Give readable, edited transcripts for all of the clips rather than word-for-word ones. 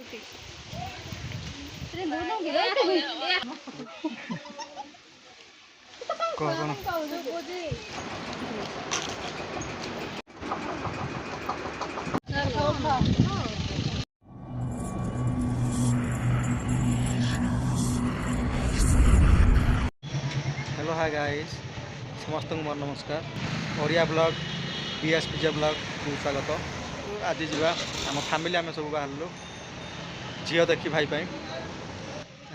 Hello hi guys समस्त को मोर नमस्कार Odia blog BS pizza blog को स्वागत। आज जीवा आम फैमिली आम सब बाहर झील देखी भाई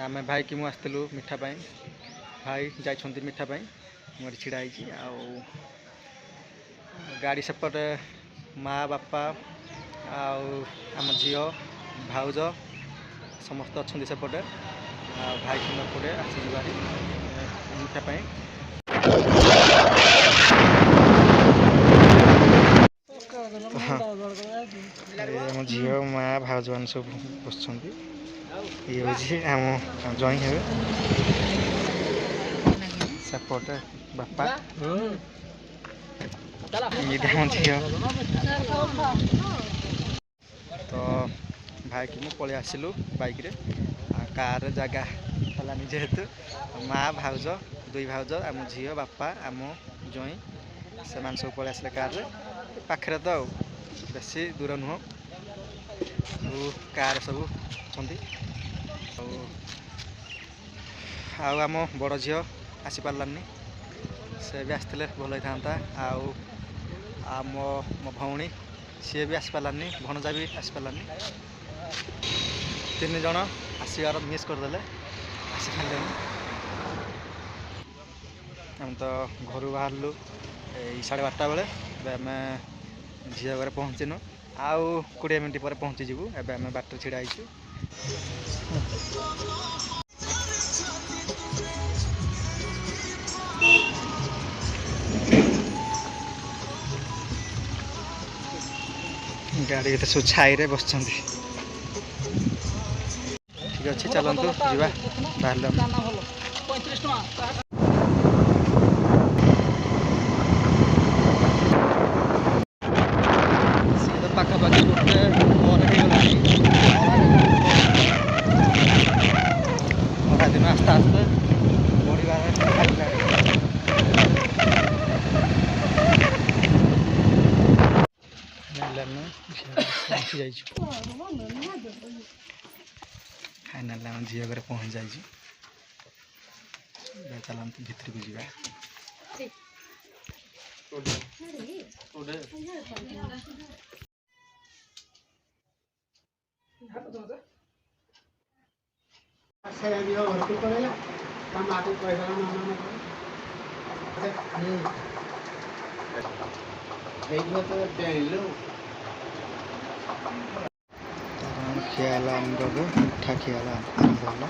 आम भाई कि मुझे मिठा पाई भाई जाइछन्ति मिठा पाई मुझे छिड़ा गाड़ी सेपटे माँ बापा आम झील भाउज समस्त अच्छा सेपटे भाई कि एपटे आसी भारी मिठा पाई आम झील माँ भाउज मान सब बस ये हूँ आम जई हे सेपटे बापा ये झील तो भाई कि पलि आसिलु बाइक रे कार जगह है जेहेतु माँ भाउज दुई भाउज आम झील बापा आम जई से सब पलि आसिले कार रे पाखे तो बेसी दूर नुह कार सब आम बड़ झी आसी पारानी से भी आसते भल होता मो भौणी सी भी आसी पारानी भणजा भी आसी पारानी तीन जन आसबार मिस करदे आसी पारे आम तो घर बाहर 12:30 बेले आम झील घरे पहुँचीनु आउ 20 मिनट पर पहुँची जीवु एबे आम बाट छिड़ा आइछु। गाड़ी तो सब छाई बस ठीक अच्छे चलतु जा बाहर पाखापाखि दिन आस्ते आस्ते फाइनाल आम झील घरे पहुँच जाइए चलते भितर को जा खियाला मिठा खियाला आरंभ होला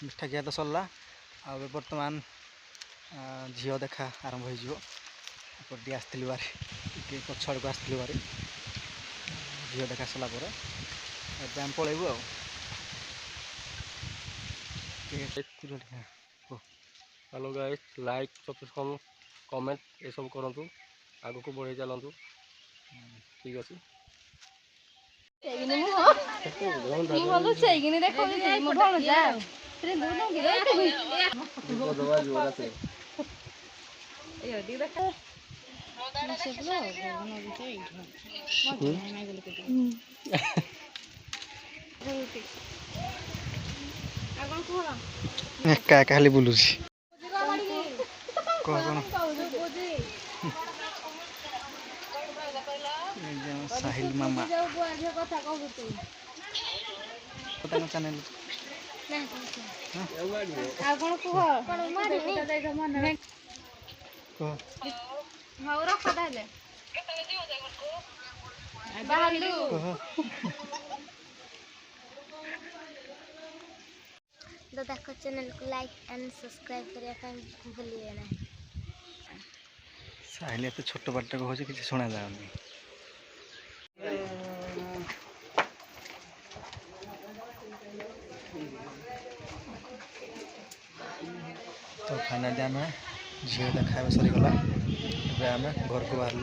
मिठा खिया तो सरला आ बर्तमान झील देखा आरंभ हो आसती बारी पछड़ को आसती बारी झील देखा सरला आम पलैबू hello guys like subscribe comment ये सब करूँ आग को बढ़े चलतु ठीक अच्छे एका खाली बुलूची साहिल मामा चैनल ହଉ ରଖ ତାହେଲେ ବାହାରିଲୁ। दादा चैनल को लाइक एंड सब्सक्राइब करने भूलिए ना। साहिल एत छोट बार्ता कह कि शुणा जाऊनी। तो फाइनाली आम झील खाଇବା सरीगला आम घर को बाहर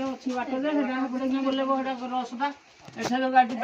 ଅଛି ବାଟରେ ସେଟା ଗଲେ ରସଟା ଏଠାରେ ଗାଡ଼ି